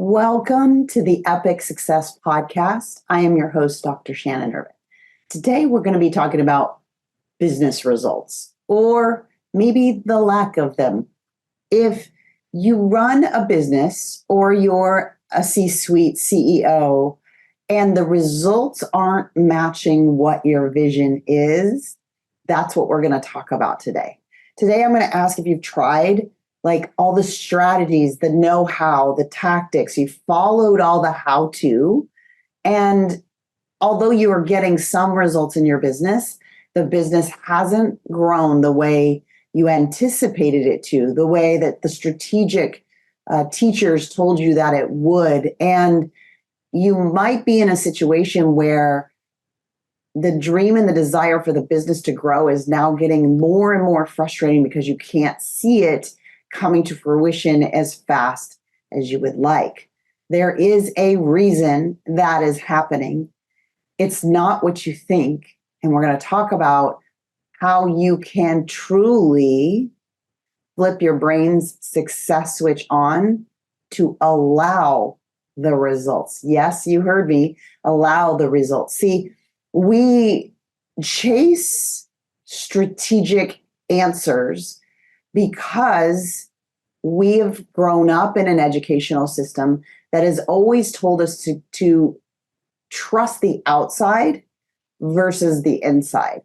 Welcome to the Epic Success Podcast. I am your host, Dr. Shannon Irvin. Today, we're going to be talking about business results, or maybe the lack of them. If you run a business or you're a C-suite CEO and the results aren't matching what your vision is, that's what we're going to talk about today. Today, I'm going to ask if you've tried like all the strategies, the know-how, the tactics, you followed all the how-to. And although you are getting some results in your business, the business hasn't grown the way you anticipated it to, the way that the strategic teachers told you that it would. And you might be in a situation where the dream and the desire for the business to grow is now getting more and more frustrating because you can't see it coming to fruition as fast as you would like. There is a reason that is happening. It's not what you think. And we're going to talk about how you can truly flip your brain's success switch on to allow the results. Yes, you heard me, allow the results. See, we chase strategic answers because we have grown up in an educational system that has always told us to trust the outside versus the inside.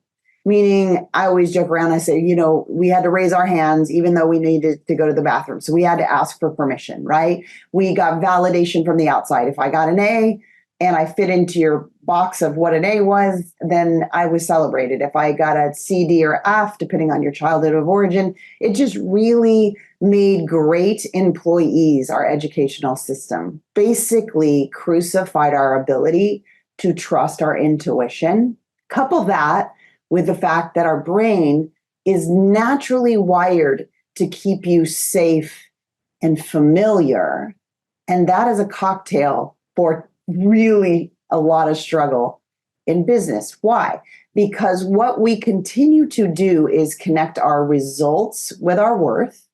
Meaning, I always joke around, I say, we had to raise our hands even though we needed to go to the bathroom. So we had to ask for permission, right? We got validation from the outside. If I got an A and I fit into your box of what an A was, then I was celebrated. If I got a C, D, or F, depending on your childhood of origin, it just really made great employees, our educational system. Basically crucified our ability to trust our intuition. Couple that with the fact that our brain is naturally wired to keep you safe and familiar. And that is a cocktail for really a lot of struggle in business. Why? Because what we continue to do is connect our results with our worth,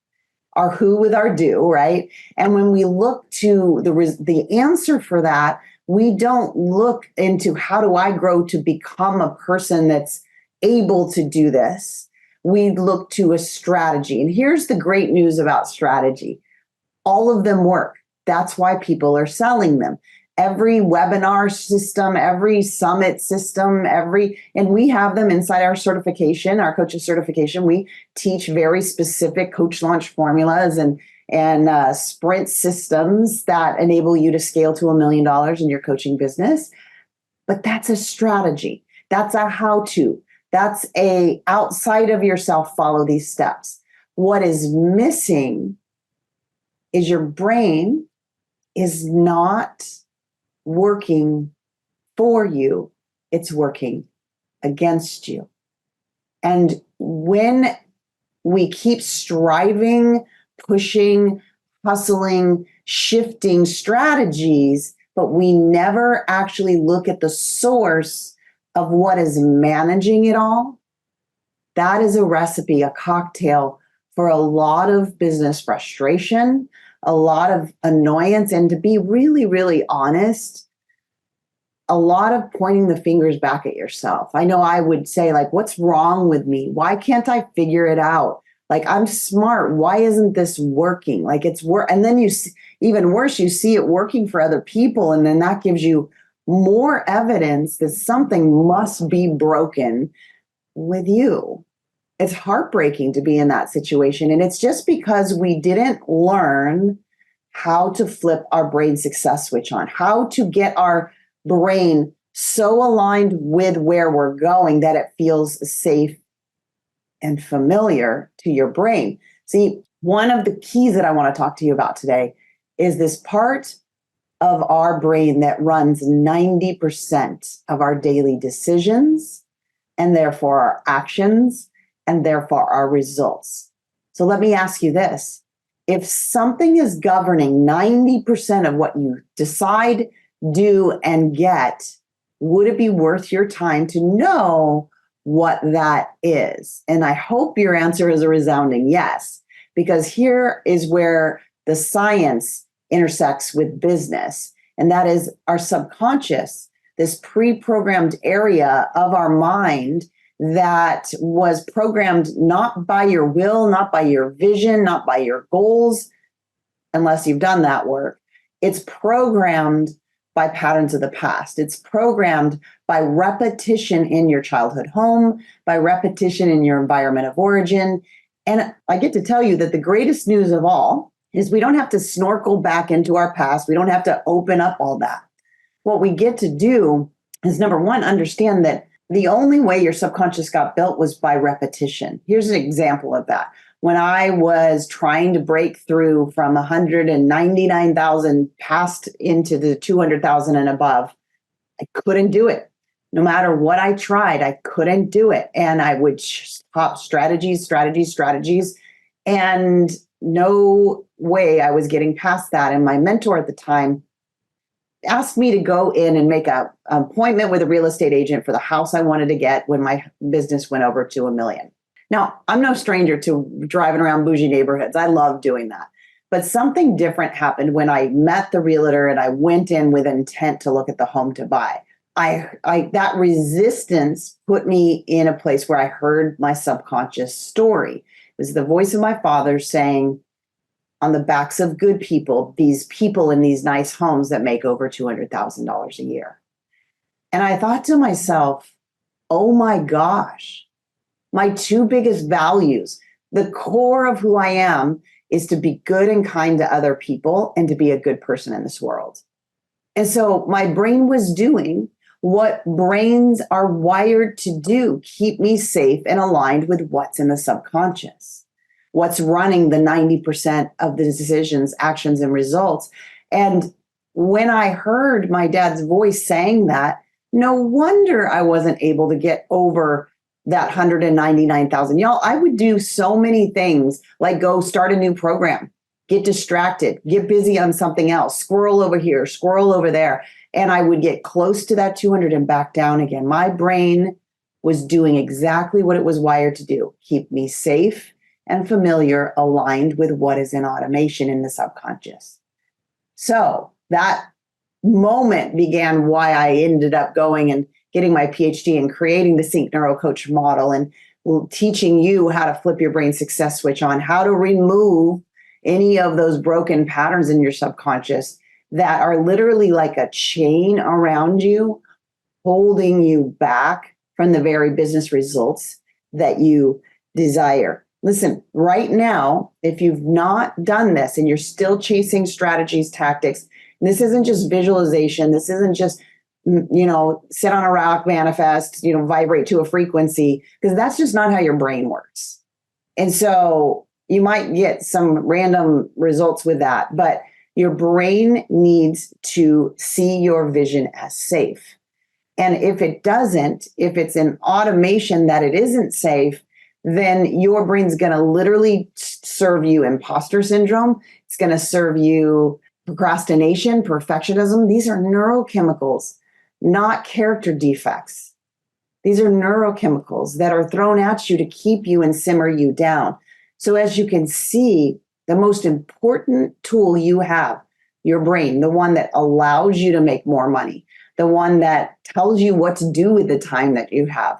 our who with our do, right? And when we look to the answer for that, we don't look into how do I grow to become a person that's able to do this. We look to a strategy. And here's the great news about strategy. All of them work. That's why people are selling them. Every webinar system, every summit system, and we have them inside our certification, our coaching certification. We teach very specific coach launch formulas and sprint systems that enable you to scale to $1 million in your coaching business. But that's a strategy. That's a how-to. That's a outside of yourself, follow these steps. What is missing is your brain is not working for you, it's working against you. And when we keep striving, pushing, hustling, shifting strategies, but we never actually look at the source of what is managing it all, that is a recipe, a cocktail for a lot of business frustration, a lot of annoyance, and to be really, really honest, a lot of pointing the fingers back at yourself. I know I would say, like, what's wrong with me? Why can't I figure it out? Like, I'm smart. Why isn't this working? Like, it's work. And then you see, even worse, you see it working for other people. And then that gives you more evidence that something must be broken with you. It's heartbreaking to be in that situation. And it's just because we didn't learn how to flip our brain success switch on, how to get our brain so aligned with where we're going that it feels safe and familiar to your brain. See, one of the keys that I want to talk to you about today is this part of our brain that runs 90% of our daily decisions and therefore our actions and therefore our results. So let me ask you this. If something is governing 90% of what you decide, do, and get, would it be worth your time to know what that is? And I hope your answer is a resounding yes, because here is where the science intersects with business. And that is our subconscious, this pre-programmed area of our mind that was programmed not by your will, not by your vision, not by your goals, unless you've done that work. It's programmed by patterns of the past. It's programmed by repetition in your childhood home, by repetition in your environment of origin. And I get to tell you that the greatest news of all is we don't have to snorkel back into our past. We don't have to open up all that. What we get to do is, number one, understand that the only way your subconscious got built was by repetition. Here's an example of that. When I was trying to break through from 199,000 past into the 200,000 and above, I couldn't do it. No matter what I tried, I couldn't do it. And I would hop strategies. And no way I was getting past that. And my mentor at the time asked me to go in and make an appointment with a real estate agent for the house I wanted to get when my business went over to $1 million. Now, I'm no stranger to driving around bougie neighborhoods. I love doing that. But something different happened when I met the realtor and I went in with intent to look at the home to buy. That resistance put me in a place where I heard my subconscious story. It was the voice of my father saying, on the backs of good people, these people in these nice homes that make over $200,000 a year. And I thought to myself, oh my gosh, my two biggest values, the core of who I am, is to be good and kind to other people and to be a good person in this world. And so my brain was doing what brains are wired to do, keep me safe and aligned with what's in the subconscious, what's running the 90% of the decisions, actions, and results. And when I heard my dad's voice saying that, no wonder I wasn't able to get over that 199,000. Y'all, I would do so many things, like go start a new program, get distracted, get busy on something else, squirrel over here, squirrel over there. And I would get close to that 200 and back down again. My brain was doing exactly what it was wired to do, keep me safe and familiar, aligned with what is in automation in the subconscious. So that moment began why I ended up going and getting my PhD and creating the Sync NeuroCoach model and teaching you how to flip your brain success switch on, how to remove any of those broken patterns in your subconscious that are literally like a chain around you, holding you back from the very business results that you desire. Listen, right now, if you've not done this and you're still chasing strategies, tactics, this isn't just visualization. This isn't just, sit on a rock, manifest, vibrate to a frequency, because that's just not how your brain works. And so you might get some random results with that, but your brain needs to see your vision as safe. And if it doesn't, if it's an automation that it isn't safe, then your brain's going to literally serve you imposter syndrome. It's going to serve you procrastination, perfectionism. These are neurochemicals, not character defects. These are neurochemicals that are thrown at you to keep you and simmer you down. So as you can see, the most important tool you have, your brain, the one that allows you to make more money, the one that tells you what to do with the time that you have,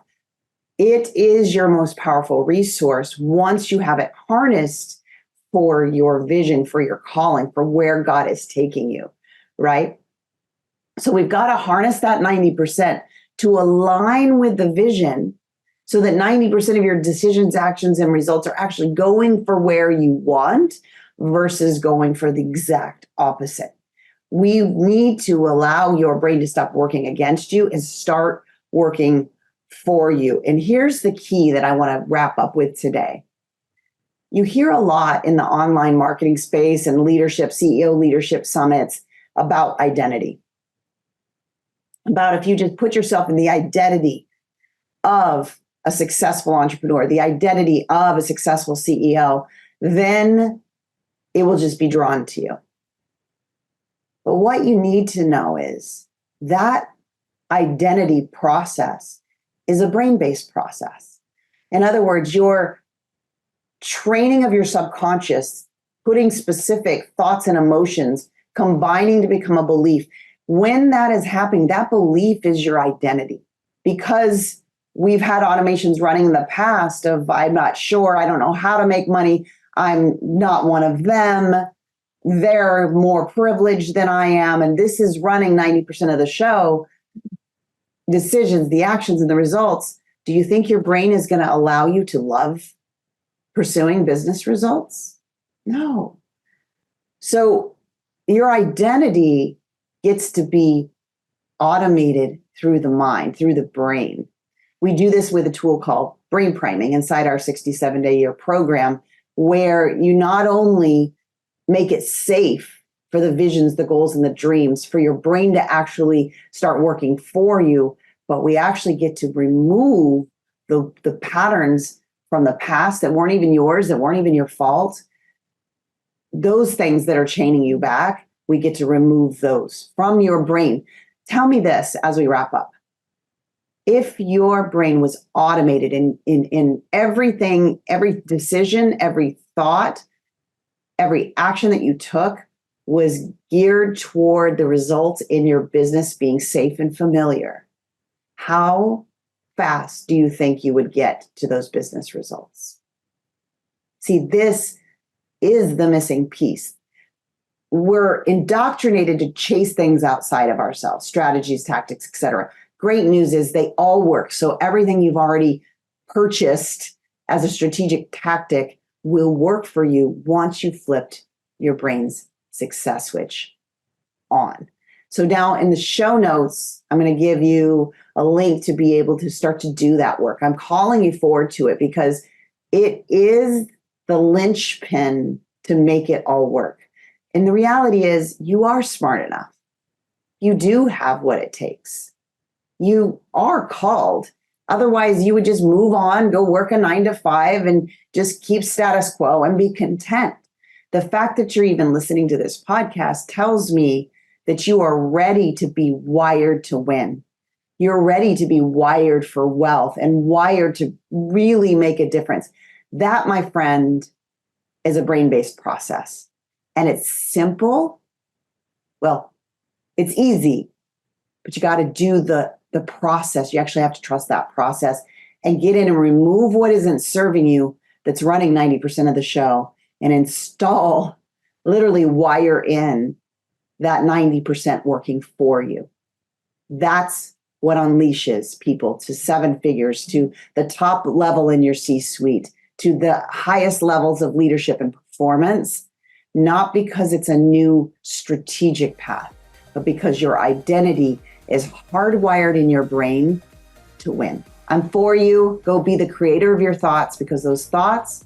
it is your most powerful resource once you have it harnessed for your vision, for your calling, for where God is taking you, right? So we've got to harness that 90% to align with the vision so that 90% of your decisions, actions, and results are actually going for where you want versus going for the exact opposite. We need to allow your brain to stop working against you and start working for you. And here's the key that I want to wrap up with today. You hear a lot in the online marketing space and leadership, CEO leadership summits about identity. About if you just put yourself in the identity of a successful entrepreneur, the identity of a successful CEO, then it will just be drawn to you. But what you need to know is that identity process is a brain-based process. In other words, your training of your subconscious, putting specific thoughts and emotions combining to become a belief. When that is happening, that belief is your identity. Because we've had automations running in the past of, I'm not sure, I don't know how to make money, I'm not one of them, they're more privileged than I am, and this is running 90% of the show, decisions, the actions, and the results. Do you think your brain is going to allow you to love pursuing business results? No. So your identity gets to be automated through the mind, through the brain. We do this with a tool called brain priming inside our 67-day-year program, where you not only make it safe for the visions, the goals, and the dreams for your brain to actually start working for you, but we actually get to remove the patterns from the past that weren't even yours, that weren't even your fault. Those things that are chaining you back, we get to remove those from your brain. Tell me this as we wrap up. If your brain was automated in everything, every decision, every thought, every action that you took was geared toward the results in your business being safe and familiar, how fast do you think you would get to those business results? See, this is the missing piece. We're indoctrinated to chase things outside of ourselves, strategies, tactics, etc. Great news is they all work. So everything you've already purchased as a strategic tactic will work for you once you flipped your brain's success switch on. So now in the show notes, I'm going to give you a link to be able to start to do that work. I'm calling you forward to it because it is the linchpin to make it all work. And the reality is you are smart enough. You do have what it takes. You are called. Otherwise, you would just move on, go work a 9-to-5 and just keep status quo and be content. The fact that you're even listening to this podcast tells me that you are ready to be wired to win. You're ready to be wired for wealth and wired to really make a difference. That, my friend, is a brain-based process. And it's simple. Well, it's easy, but you got to do the process. You actually have to trust that process and get in and remove what isn't serving you that's running 90% of the show and install, literally wire in that 90% working for you. That's what unleashes people to 7 figures, to the top level in your C-suite, to the highest levels of leadership and performance, not because it's a new strategic path, but because your identity is hardwired in your brain to win. I'm for you. Go be the creator of your thoughts, because those thoughts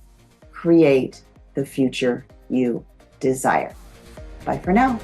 create the future you desire. Bye for now.